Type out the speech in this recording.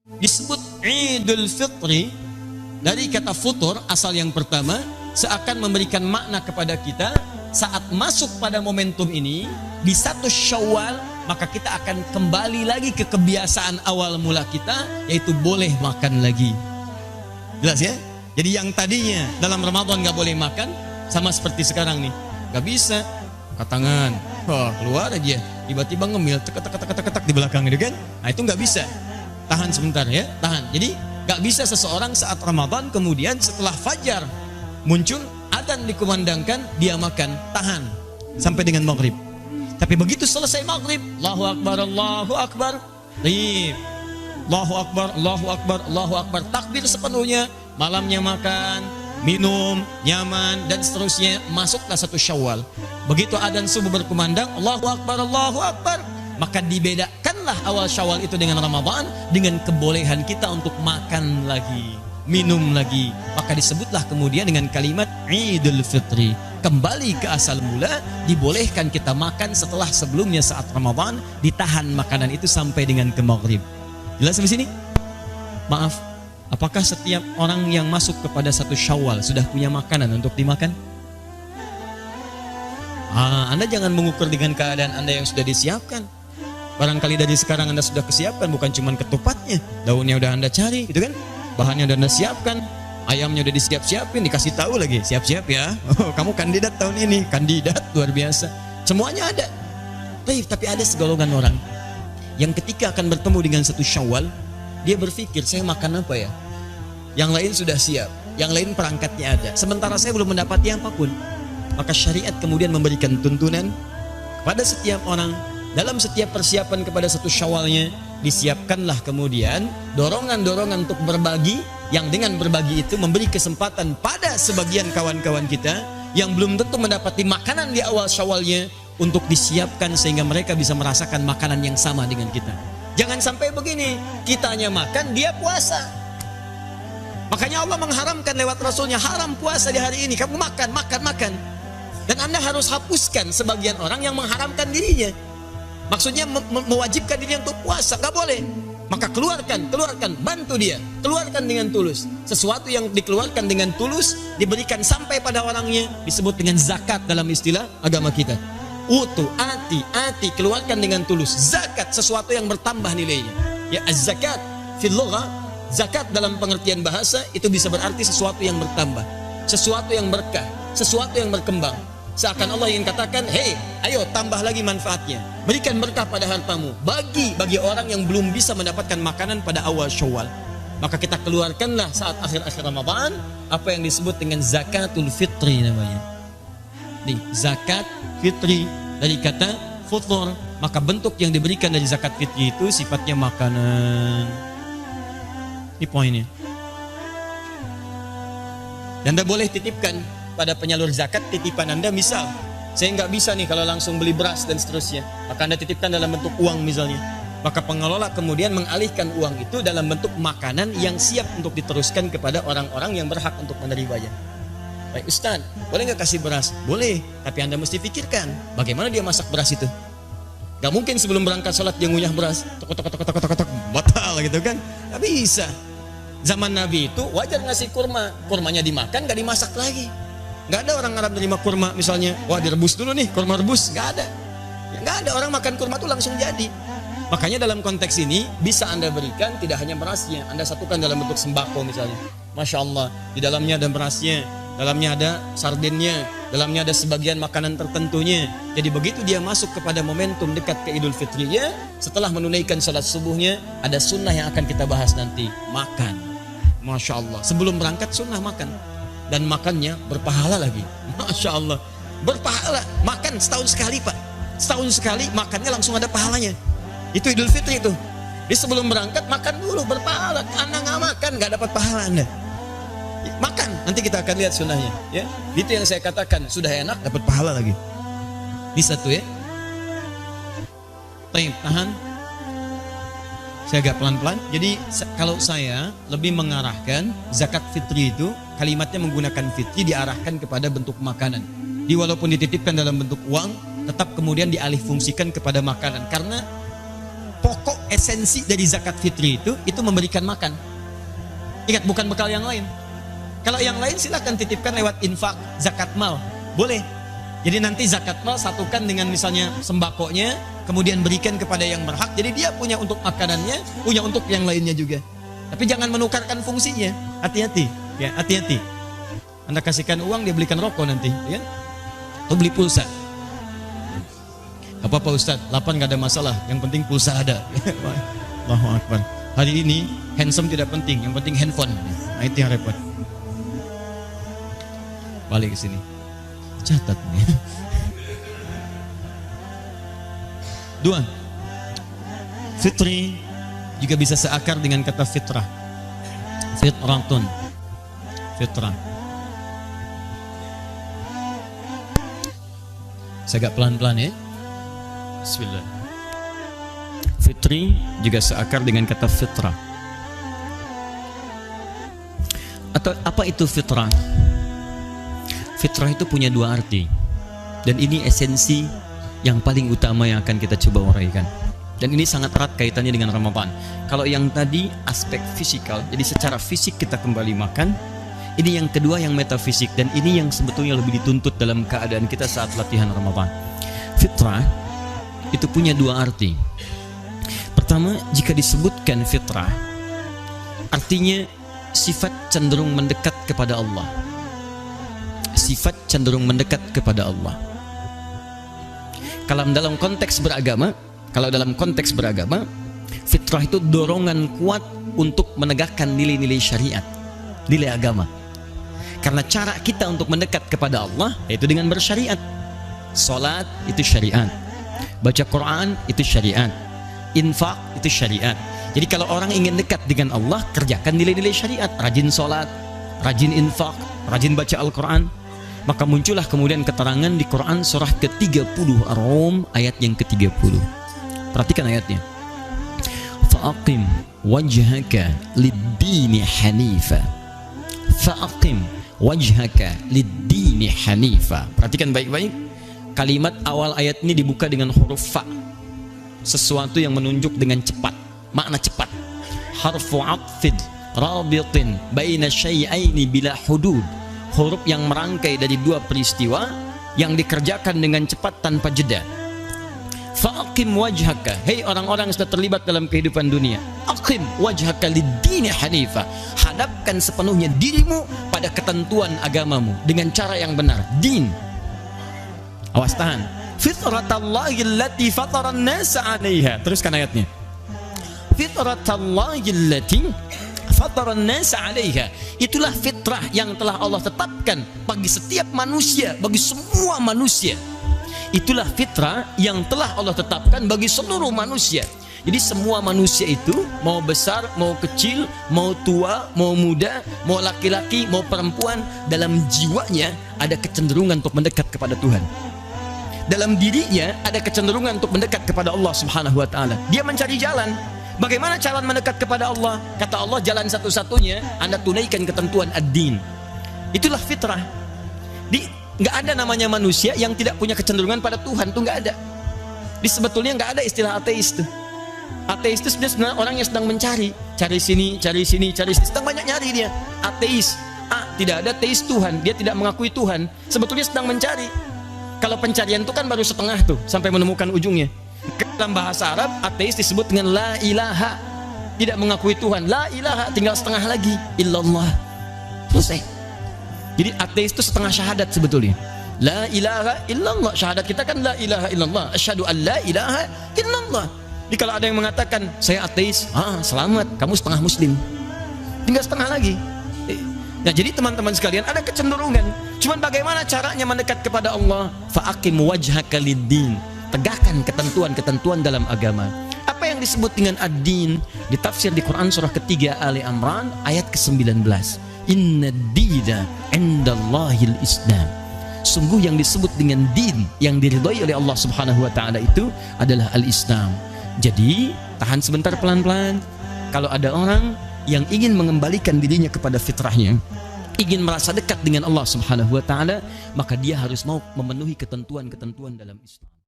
Disebut Idul Fitri dari kata futur, asal yang pertama, seakan memberikan makna kepada kita saat masuk pada momentum ini di 1 Syawal, maka kita akan kembali lagi ke kebiasaan awal mula kita, yaitu boleh makan lagi. Jelas ya? Jadi yang tadinya dalam Ramadan gak boleh makan, sama seperti sekarang nih, gak bisa angkat tangan, keluar aja, tiba-tiba ngemil tek di belakang gitu kan. Nah itu gak bisa, tahan sebentar ya, tahan. Jadi gak bisa seseorang saat Ramadan kemudian setelah fajar muncul adzan dikumandangkan dia makan, tahan sampai dengan maghrib. Tapi begitu selesai maghrib, Allahu Akbar, Allahu Akbar, Allahu Akbar, Allahu Akbar, Allahu Akbar, takbir sepenuhnya, malamnya makan, minum, nyaman, dan seterusnya, masuklah 1 Syawal. Begitu adzan subuh berkumandang, Allahu Akbar, Allahu Akbar, maka dibedakanlah awal Syawal itu dengan Ramadan, dengan kebolehan kita untuk makan lagi, minum lagi. Maka disebutlah kemudian dengan kalimat Idul Fitri. Kembali ke asal mula, dibolehkan kita makan setelah sebelumnya saat Ramadan, ditahan makanan itu sampai dengan ke maghrib. Jelas sampai sini? Maaf, apakah setiap orang yang masuk kepada 1 Syawal sudah punya makanan untuk dimakan? Anda jangan mengukur dengan keadaan Anda yang sudah disiapkan. Barangkali dari sekarang Anda sudah kesiapkan, bukan cuma ketupatnya, daunnya udah Anda cari, gitu kan? Bahannya udah Anda siapkan, ayamnya udah disiap-siapin, dikasih tahu lagi, siap-siap ya, kamu kandidat tahun ini, kandidat luar biasa, semuanya ada. Tapi ada segolongan orang yang ketika akan bertemu dengan 1 Syawal, dia berpikir, saya makan apa ya? Yang lain sudah siap, yang lain perangkatnya ada, sementara saya belum mendapati apapun. Maka syariat kemudian memberikan tuntunan kepada setiap orang. Dalam setiap persiapan kepada 1 Syawalnya, disiapkanlah kemudian dorongan-dorongan untuk berbagi, yang dengan berbagi itu memberi kesempatan pada sebagian kawan-kawan kita yang belum tentu mendapati makanan di awal Syawalnya, untuk disiapkan sehingga mereka bisa merasakan makanan yang sama dengan kita. Jangan sampai begini, kitanya makan, dia puasa. Makanya Allah mengharamkan lewat Rasulnya, haram puasa di hari ini, kamu makan. Dan Anda harus hapuskan sebagian orang yang mengharamkan dirinya. Maksudnya mewajibkan diri untuk puasa, gak boleh. Maka keluarkan, bantu dia, keluarkan dengan tulus. Sesuatu yang dikeluarkan dengan tulus, diberikan sampai pada orangnya, disebut dengan zakat dalam istilah agama kita. Utu, ati, keluarkan dengan tulus. Zakat, sesuatu yang bertambah nilainya. Ya, az-zakat fil lughah, zakat dalam pengertian bahasa itu bisa berarti sesuatu yang bertambah, sesuatu yang berkah, sesuatu yang berkembang. Seakan Allah ingin katakan, hei, ayo tambah lagi manfaatnya, berikan berkah pada hartamu, bagi orang yang belum bisa mendapatkan makanan pada awal Syawal. Maka kita keluarkanlah saat akhir-akhir Ramadan apa yang disebut dengan zakatul fitri namanya. Nih, zakat fitri dari kata futur. Maka bentuk yang diberikan dari zakat fitri itu sifatnya makanan. Ini poinnya. Dan Anda boleh titipkan pada penyalur zakat, titipan Anda, misal saya nggak bisa nih kalau langsung beli beras dan seterusnya, maka Anda titipkan dalam bentuk uang misalnya. Maka pengelola kemudian mengalihkan uang itu dalam bentuk makanan yang siap untuk diteruskan kepada orang-orang yang berhak untuk menerimanya. Baik Ustaz, boleh nggak kasih beras? Boleh, tapi Anda mesti pikirkan bagaimana dia masak beras itu. Gak mungkin sebelum berangkat sholat dia ngunyah beras, tok batal gitu kan? Gak bisa. Zaman Nabi itu wajar ngasih kurma, kurmanya dimakan, gak dimasak lagi. Gak ada orang Arab menerima kurma misalnya, wah direbus dulu nih, kurma rebus, gak ada. Gak ada, orang makan kurma itu langsung jadi. Makanya dalam konteks ini bisa Anda berikan tidak hanya berasnya, Anda satukan dalam bentuk sembako misalnya. Masya Allah, di dalamnya ada berasnya, dalamnya ada sardennya, dalamnya ada sebagian makanan tertentunya. Jadi begitu dia masuk kepada momentum dekat ke Idul Fitrinya, setelah menunaikan salat subuhnya, ada sunnah yang akan kita bahas nanti, makan. Masya Allah, sebelum berangkat sunnah makan. Dan makannya berpahala lagi. Masya Allah, berpahala. Makan setahun sekali Pak, setahun sekali makannya langsung ada pahalanya. Itu Idul Fitri itu. Di sebelum berangkat makan dulu, berpahala. Anda nggak makan nggak dapat pahala Anda. Makan, nanti kita akan lihat sunnahnya ya. Itu yang saya katakan, sudah enak dapat pahala lagi. Di satu ya. Tahan. Saya agak pelan-pelan. Jadi kalau saya lebih mengarahkan zakat fitri itu, kalimatnya menggunakan fitri diarahkan kepada bentuk makanan. Walaupun dititipkan dalam bentuk uang, tetap kemudian dialih fungsikan kepada makanan. Karena pokok esensi dari zakat fitri itu memberikan makan. Ingat, bukan bekal yang lain. Kalau yang lain silakan titipkan lewat infak, zakat mal, boleh. Jadi nanti zakat mal satukan dengan misalnya sembakonya, kemudian berikan kepada yang berhak. Jadi dia punya untuk makanannya, punya untuk yang lainnya juga. Tapi jangan menukarkan fungsinya. Hati-hati, ya, hati-hati. Anda kasihkan uang, dia belikan rokok nanti, ya? Atau beli pulsa. Apa-apa Ustaz, lapar gak ada masalah, yang penting pulsa ada. Allahu Akbar. Hari ini handsome tidak penting, yang penting handphone. Nah, itu yang repot. Balik ke sini. Catat nih. 2. Fitri juga bisa seakar dengan kata fitrah. Fitratun. Fitrah. Saya agak pelan-pelan ya. Bismillah. Fitri juga seakar dengan kata fitrah. Atau apa itu fitrah? Fitrah itu punya dua arti. Dan ini esensi yang paling utama yang akan kita coba uraikan. Dan ini sangat erat kaitannya dengan Ramadan. Kalau yang tadi aspek fisikal, jadi secara fisik kita kembali makan. Ini yang kedua yang metafisik, dan ini yang sebetulnya lebih dituntut dalam keadaan kita saat latihan Ramadan. Fitrah itu punya dua arti. Pertama, jika disebutkan fitrah, artinya sifat cenderung mendekat kepada Allah. Sifat cenderung mendekat kepada Allah. Kalau dalam konteks beragama, fitrah itu dorongan kuat untuk menegakkan nilai-nilai syariat, nilai agama. Karena cara kita untuk mendekat kepada Allah yaitu dengan bersyariat. Salat itu syariat, baca Quran itu syariat, infak itu syariat. Jadi kalau orang ingin dekat dengan Allah, kerjakan nilai-nilai syariat, rajin salat, rajin infak, rajin baca Al-Quran. Maka muncullah kemudian keterangan di Quran surah ke-30 Ar-Rum ayat yang ke-30. Perhatikan ayatnya. Fa'aqim wajhaka lid-dini hanifa. Fa'aqim wajhaka lid-dini hanifa. Perhatikan baik-baik. Kalimat awal ayat ini dibuka dengan huruf fa. Sesuatu yang menunjuk dengan cepat, makna cepat. Harfu 'atfin rabitin baina syai'aini bila hudud. Huruf yang merangkai dari dua peristiwa yang dikerjakan dengan cepat tanpa jeda. Fa'aqim wajhaka, hei orang-orang yang sudah terlibat dalam kehidupan dunia, aqim wajhaka lid-dini hanifa, hadapkan sepenuhnya dirimu pada ketentuan agamamu dengan cara yang benar. Din, awas tahan. Fitratallahi allati fataran nasa 'alaiha. Teruskan ayatnya. Fitratallahi allati fataran nasa 'alaiha. Itulah fitrah yang telah Allah tetapkan bagi setiap manusia, bagi semua manusia. Itulah fitrah yang telah Allah tetapkan bagi seluruh manusia. Jadi semua manusia itu, mau besar, mau kecil, mau tua, mau muda, mau laki-laki, mau perempuan, dalam jiwanya ada kecenderungan untuk mendekat kepada Tuhan. Dalam dirinya ada kecenderungan untuk mendekat kepada Allah Subhanahu wa taala. Dia mencari jalan. Bagaimana cara mendekat kepada Allah? Kata Allah, jalan satu-satunya Anda tunaikan ketentuan ad-din. Itulah fitrah. Nggak ada namanya manusia yang tidak punya kecenderungan pada Tuhan, tuh nggak ada. Sebetulnya nggak ada istilah ateis tuh. Ateis itu sebenarnya orang yang sedang mencari, cari sini, sedang banyak nyari dia. Ateis, tidak ada teis Tuhan, dia tidak mengakui Tuhan. Sebetulnya sedang mencari. Kalau pencarian itu kan baru setengah tuh, sampai menemukan ujungnya. Dalam bahasa Arab, ateis disebut dengan la ilaha, tidak mengakui Tuhan. La ilaha, tinggal setengah lagi, illallah, selesai. Jadi ateis itu setengah syahadat sebetulnya. La ilaha illallah, syahadat kita kan la ilaha illallah, asyhadu an la ilaha illallah. Jadi kalau ada yang mengatakan saya ateis, selamat, kamu setengah muslim, tinggal setengah lagi. Nah, jadi teman-teman sekalian, ada kecenderungan. Cuman bagaimana caranya mendekat kepada Allah? Fa'aqim wajhaka lid-din, tegakkan ketentuan-ketentuan dalam agama. Apa yang disebut dengan ad-din ditafsir di Quran surah ketiga Ali Imran ayat ke-19. Inna dina indallahil Islam. Sungguh yang disebut dengan din yang diridhai oleh Allah Subhanahu wa taala itu adalah al-Islam. Jadi, tahan sebentar pelan-pelan. Kalau ada orang yang ingin mengembalikan dirinya kepada fitrahnya, ingin merasa dekat dengan Allah Subhanahu wa taala, maka dia harus mau memenuhi ketentuan-ketentuan dalam Islam.